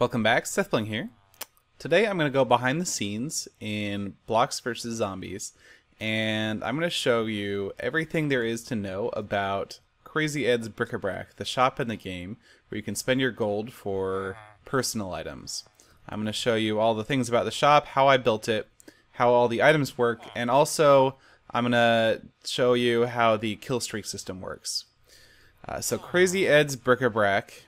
Welcome back, Sethbling here. Today I'm going to go behind the scenes in Blocks vs. Zombies, and I'm going to show you everything there is to know about Crazy Ed's Bric-a-Brac, the shop in the game where you can spend your gold for personal items. I'm going to show you all the things about the shop, how I built it, how all the items work, and also I'm going to show you how the Killstreak system works. So Crazy Ed's Bric-a-Brac.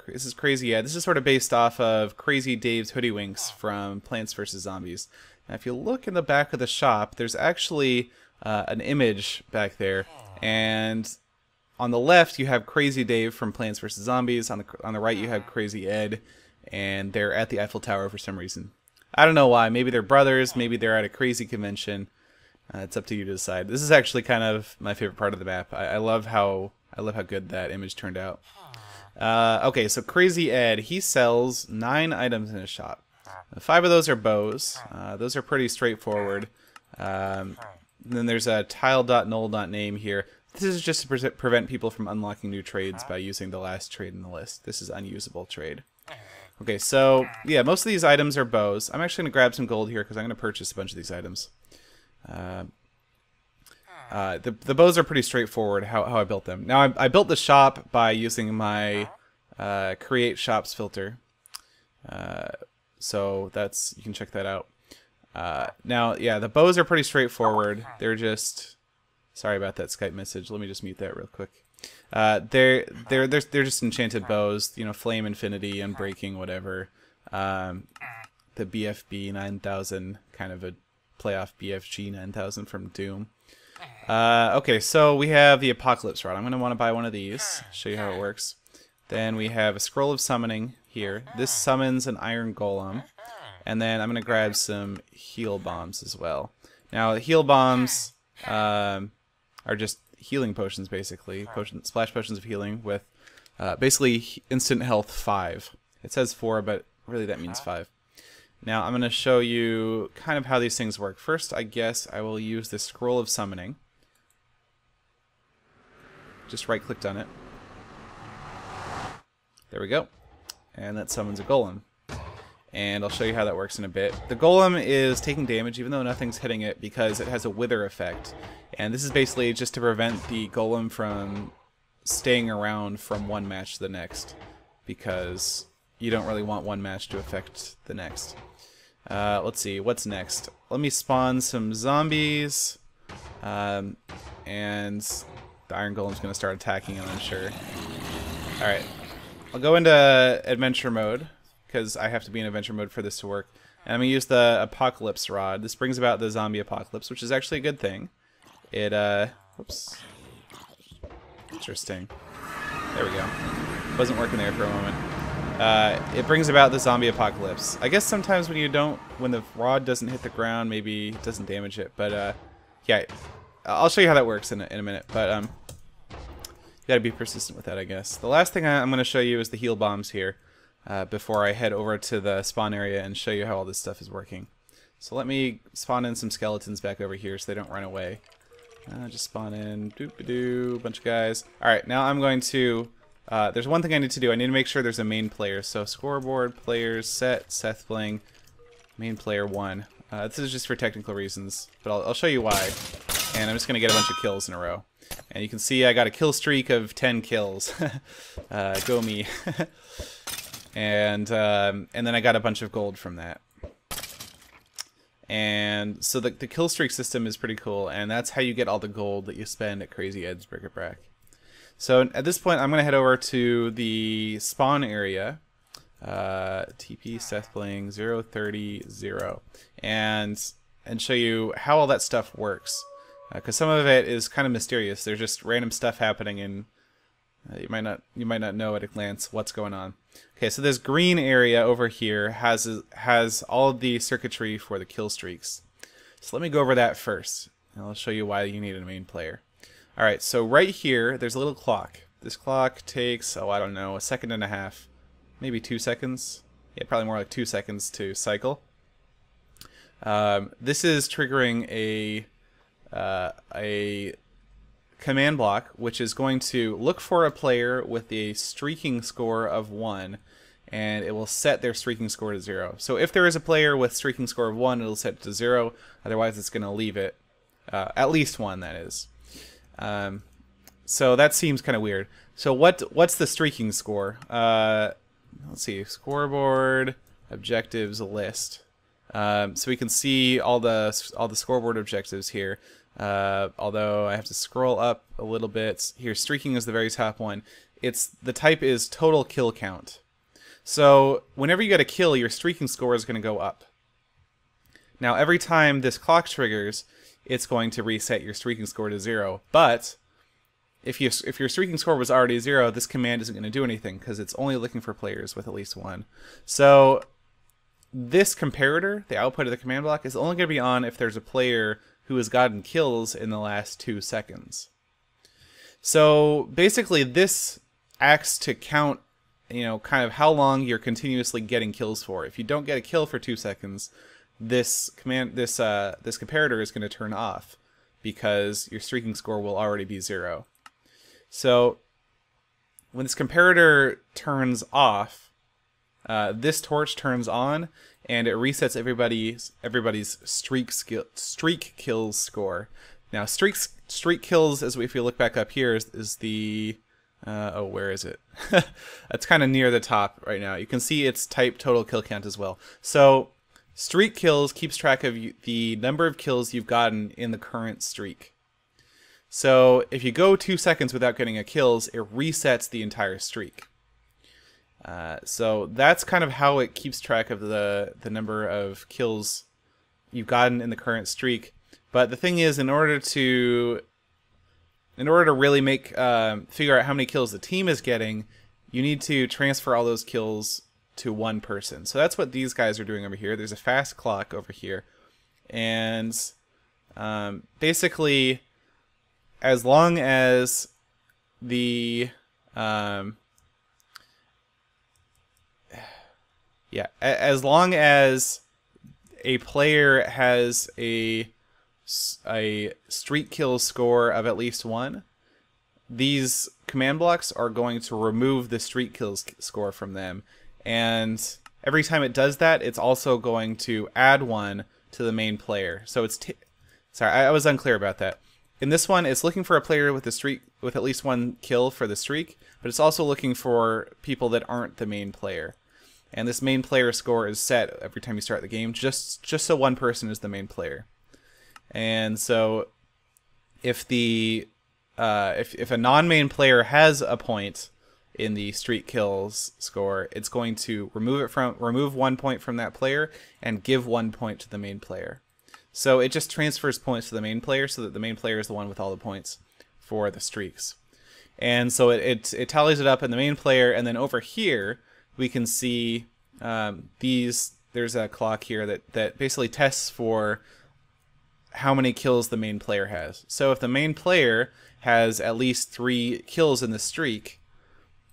This is Crazy Ed. This is sort of based off of Crazy Dave's Hoodywinks from Plants vs. Zombies. Now, if you look in the back of the shop, there's actually an image back there, and on the left you have Crazy Dave from Plants vs. Zombies. On the right you have Crazy Ed, and they're at the Eiffel Tower for some reason. I don't know why. Maybe they're brothers. Maybe they're at a crazy convention. It's up to you to decide. This is actually kind of my favorite part of the map. I love how good that image turned out. Okay, so Crazy Ed, he sells 9 items in his shop. 5 of those are bows. Those are pretty straightforward. Then there's a tile.null.name here. This is just to prevent people from unlocking new trades by using the last trade in the list. This is unusable trade. Okay, so yeah, most of these items are bows. I'm actually going to grab some gold here because I'm going to purchase a bunch of these items. The bows are pretty straightforward how I built them. Now I built the shop by using my create shops filter, so you can check that out. Now yeah, the bows are pretty straightforward. They're just, sorry about that Skype message. Let me just mute that real quick. They're just enchanted bows. You know, flame infinity, unbreaking, whatever. The BFB 9000, kind of a playoff BFG 9000 from Doom. Okay, so we have the Apocalypse Rod. I'm going to want to buy one of these, show you how it works. Then we have a Scroll of Summoning here. This summons an Iron Golem. And then I'm going to grab some Heal Bombs as well. Now, the Heal Bombs are just healing potions, basically. Splash potions of healing with basically instant health 5. It says 4, but really that means 5. Now, I'm going to show you kind of how these things work. First, I guess I will use the Scroll of Summoning. Just right-clicked on it. There we go. And that summons a golem. And I'll show you how that works in a bit. The golem is taking damage even though nothing's hitting it because it has a wither effect. And this is basically just to prevent the golem from staying around from one match to the next, because you don't really want one match to affect the next. Let's see, what's next? Let me spawn some zombies, and the Iron Golem's going to start attacking them, I'm sure. Alright, I'll go into adventure mode, because I have to be in adventure mode for this to work. And I'm going to use the Apocalypse Rod. This brings about the zombie apocalypse, which is actually a good thing. It, whoops. Interesting. There we go. Wasn't working there for a moment. It brings about the zombie apocalypse. I guess sometimes when the rod doesn't hit the ground, maybe it doesn't damage it. But yeah, I'll show you how that works in a minute. But you gotta be persistent with that, I guess. The last thing I'm gonna show you is the heal bombs here, before I head over to the spawn area and show you how all this stuff is working. So let me spawn in some skeletons back over here so they don't run away. Just spawn in, doop-a-doo, a bunch of guys. All right, now I'm going to. There's one thing I need to do. I need to make sure there's a main player. So scoreboard, players, set, Sethbling, main player 1. This is just for technical reasons, but I'll show you why. And I'm just going to get a bunch of kills in a row. And you can see I got a kill streak of 10 kills. Go me. And then I got a bunch of gold from that. And so the kill streak system is pretty cool, and that's how you get all the gold that you spend at Crazy Ed's Bric-a-Brac. So at this point, I'm going to head over to the spawn area, TP Sethbling 030, and show you how all that stuff works. Because some of it is kind of mysterious. There's just random stuff happening, and you might not know at a glance what's going on. Okay, so this green area over here has all of the circuitry for the kill streaks. So let me go over that first, and I'll show you why you need a main player. Alright, so right here, there's a little clock. This clock takes, oh, I don't know, 1.5 seconds, maybe 2 seconds. Yeah, probably more like 2 seconds to cycle. This is triggering a command block, which is going to look for a player with a streaking score of 1 and it will set their streaking score to 0. So if there is a player with streaking score of 1, it'll set it to 0. Otherwise, it's going to leave it. At least 1, that is. So that seems kind of weird. So what's the streaking score? Let's see. Scoreboard, objectives, list. So we can see all the scoreboard objectives here. Although I have to scroll up a little bit. Here, streaking is the very top one. The type is total kill count. So whenever you get a kill, your streaking score is going to go up. Now every time this clock triggers, it's going to reset your streaking score to 0. But if your streaking score was already 0, this command isn't going to do anything because it's only looking for players with at least 1. So this comparator, the output of the command block, is only going to be on if there's a player who has gotten kills in the last 2 seconds. So basically this acts to count, kind of how long you're continuously getting kills for. If you don't get a kill for 2 seconds, this comparator is going to turn off because your streaking score will already be 0. So when this comparator turns off, this torch turns on and it resets everybody's streak kills score. Now streak kills, if you look back up here, is the where is it? It's kind of near the top right now. You can see its type total kill count as well. So streak kills keeps track of the number of kills you've gotten in the current streak. So if you go 2 seconds without getting a kills, it resets the entire streak. So that's kind of how it keeps track of the number of kills you've gotten in the current streak. But the thing is, in order to really figure out how many kills the team is getting, you need to transfer all those kills to one person. So that's what these guys are doing over here. There's a fast clock over here, and basically, as long as as long as a player has a streak kill score of at least 1, these command blocks are going to remove the streak kills score from them. And every time it does that, it's also going to add 1 to the main player. So it's sorry, I was unclear about that. In this one, it's looking for a player with at least 1 kill for the streak, but it's also looking for people that aren't the main player. And this main player score is set every time you start the game, just so one person is the main player. And so if if a non-main player has a point in the streak kills score, it's going to remove 1 point from that player and give 1 point to the main player. So it just transfers points to the main player so that the main player is the one with all the points for the streaks. And so it tallies it up in the main player, and then over here we can see there's a clock here that basically tests for how many kills the main player has. So if the main player has at least 3 kills in the streak,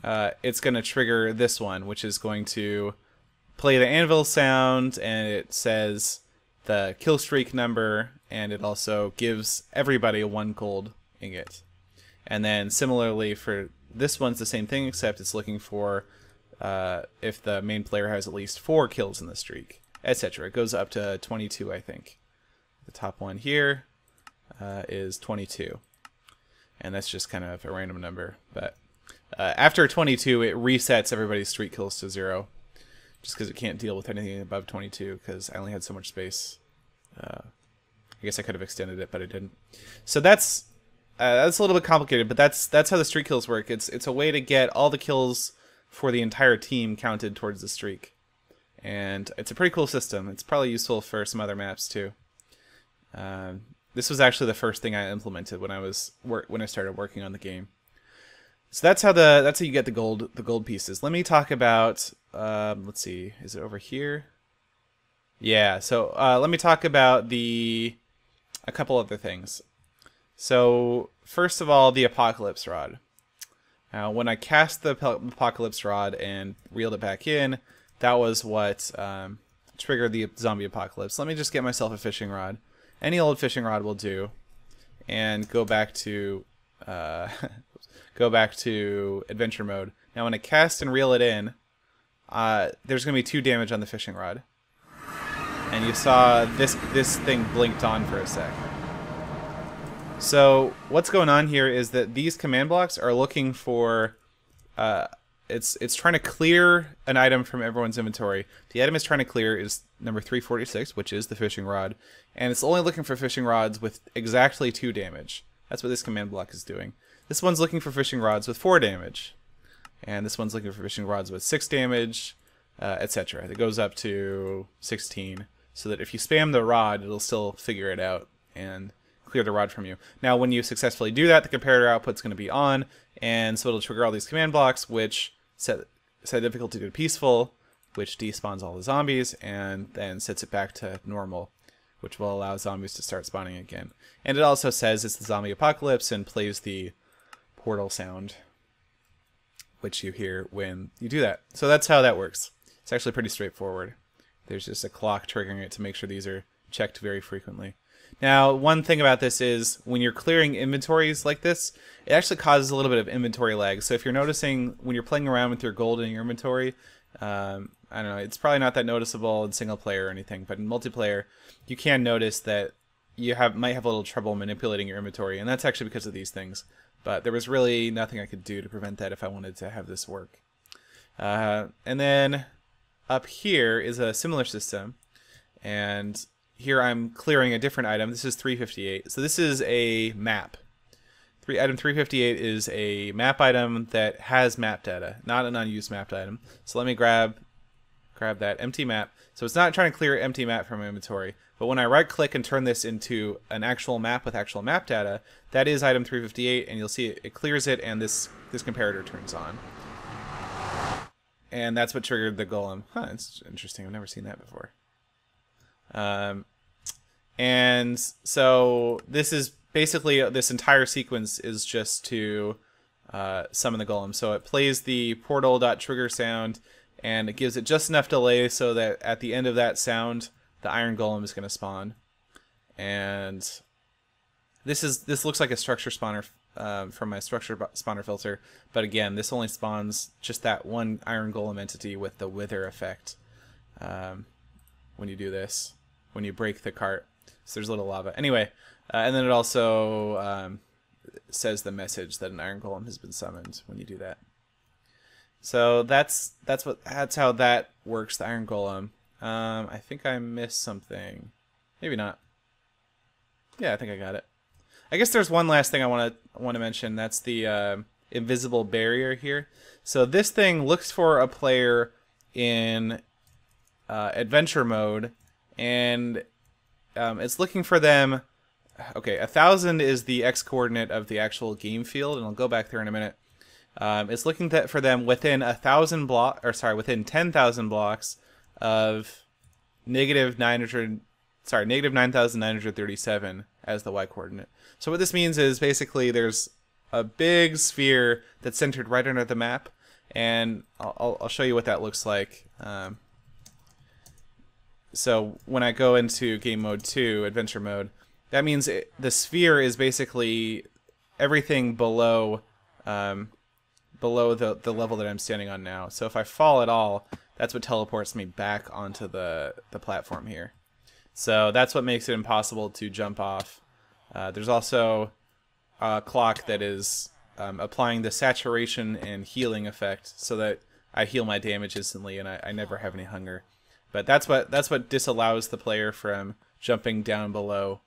it's going to trigger this one, which is going to play the anvil sound, and it says the kill streak number, and it also gives everybody a 1 gold ingot. And then similarly for this one's the same thing, except it's looking for if the main player has at least 4 kills in the streak, etc. It goes up to 22, I think. The top one here is 22, and that's just kind of a random number. But after 22, it resets everybody's streak kills to 0, just because it can't deal with anything above 22, because I only had so much space. I guess I could have extended it, but I didn't. So that's a little bit complicated, but that's how the streak kills work. It's a way to get all the kills for the entire team counted towards the streak, and it's a pretty cool system. It's probably useful for some other maps too. This was actually the first thing I implemented when I started working on the game. So that's how you get the gold pieces. Let me talk about let's see, is it over here? Yeah. So let me talk about a couple other things. So first of all, the Apocalypse Rod. Now, when I cast the Apocalypse Rod and reeled it back in, that was what triggered the zombie apocalypse. Let me just get myself a fishing rod. Any old fishing rod will do, and go back to adventure mode. Now when I cast and reel it in, there's going to be 2 damage on the fishing rod. And you saw this thing blinked on for a sec. So what's going on here is that these command blocks are looking for, it's trying to clear an item from everyone's inventory. The item it's trying to clear is number 346, which is the fishing rod, and it's only looking for fishing rods with exactly 2 damage. That's what this command block is doing. This one's looking for fishing rods with 4 damage, and this one's looking for fishing rods with 6 damage, etc. It goes up to 16, so that if you spam the rod, it'll still figure it out and clear the rod from you. Now, when you successfully do that, the comparator output's going to be on, and so it'll trigger all these command blocks, which set difficulty to peaceful, which despawns all the zombies, and then sets it back to normal, which will allow zombies to start spawning again. And it also says it's the zombie apocalypse and plays the portal sound, which you hear when you do that. So that's how that works. It's actually pretty straightforward. There's just a clock triggering it to make sure these are checked very frequently. Now, one thing about this is when you're clearing inventories like this, it actually causes a little bit of inventory lag. So if you're noticing when you're playing around with your gold in your inventory, I don't know, it's probably not that noticeable in single player or anything, but in multiplayer, you can notice that you might have a little trouble manipulating your inventory, and that's actually because of these things. But there was really nothing I could do to prevent that if I wanted to have this work. And then up here is a similar system, and here I'm clearing a different item. This is 358. So this is a map. Item 358 is a map item that has map data, not an unused mapped item. So let me grab that empty map. So it's not trying to clear empty map from my inventory, but when I right click and turn this into an actual map with actual map data, that is item 358, and you'll see it clears it, and this comparator turns on. And that's what triggered the golem. Huh, it's interesting. I've never seen that before. And so this is basically, this entire sequence is just to summon the golem. So it plays the portal.trigger sound, and it gives it just enough delay so that at the end of that sound, the iron golem is going to spawn. And this looks like a structure spawner from my structure spawner filter, but again, this only spawns just that one iron golem entity with the wither effect when you do this, when you break the cart. So there's a little lava. Anyway, and then it also says the message that an iron golem has been summoned when you do that. So that's how that works, the iron golem. I think I missed something. Maybe not. Yeah, I think I got it. I guess there's one last thing I want to mention. That's the invisible barrier here. So this thing looks for a player in adventure mode, and it's looking for them. Okay, 1,000 is the x coordinate of the actual game field, and I'll go back there in a minute. It's looking for them within 1,000 within 10,000 blocks of negative 9,937 as the y coordinate. So what this means is basically there's a big sphere that's centered right under the map, and I'll show you what that looks like. So when I go into game mode 2, adventure mode, that means the sphere is basically everything below the level that I'm standing on now. So if I fall at all, that's what teleports me back onto the platform here. So that's what makes it impossible to jump off. There's also a clock that is applying the saturation and healing effect so that I heal my damage instantly and I never have any hunger. But that's what disallows the player from jumping down below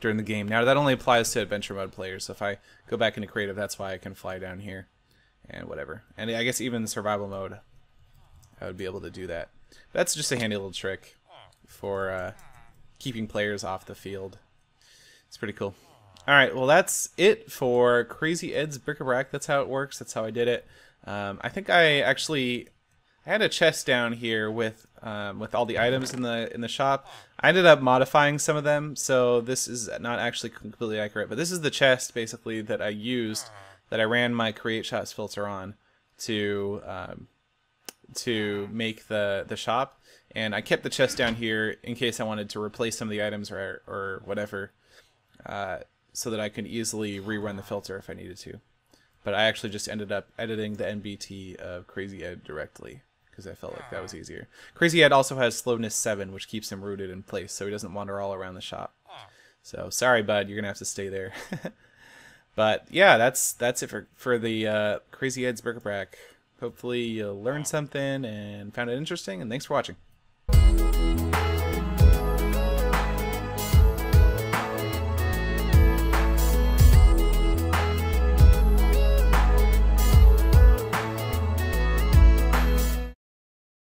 during the game. Now that only applies to adventure mode players. So if I go back into creative, that's why I can fly down here and whatever. And I guess even in survival mode, I would be able to do that. That's just a handy little trick for keeping players off the field. It's pretty cool. Alright, well that's it for Crazy Ed's Bric-a-Brac. That's how it works. That's how I did it. I think I had a chest down here with all the items in the shop. I ended up modifying some of them, so this is not actually completely accurate. But this is the chest basically that I used, that I ran my create shots filter on to make the shop. And I kept the chest down here in case I wanted to replace some of the items or whatever, so that I can easily rerun the filter if I needed to. but I actually just ended up editing the NBT of Crazy Ed directly because I felt like that was easier. Crazy Ed also has slowness 7, which keeps him rooted in place, so he doesn't wander all around the shop. So sorry, bud, you're gonna have to stay there. But yeah, that's it for the Crazy Ed's Bric-a-Brac. Hopefully you learned something and found it interesting, and thanks for watching.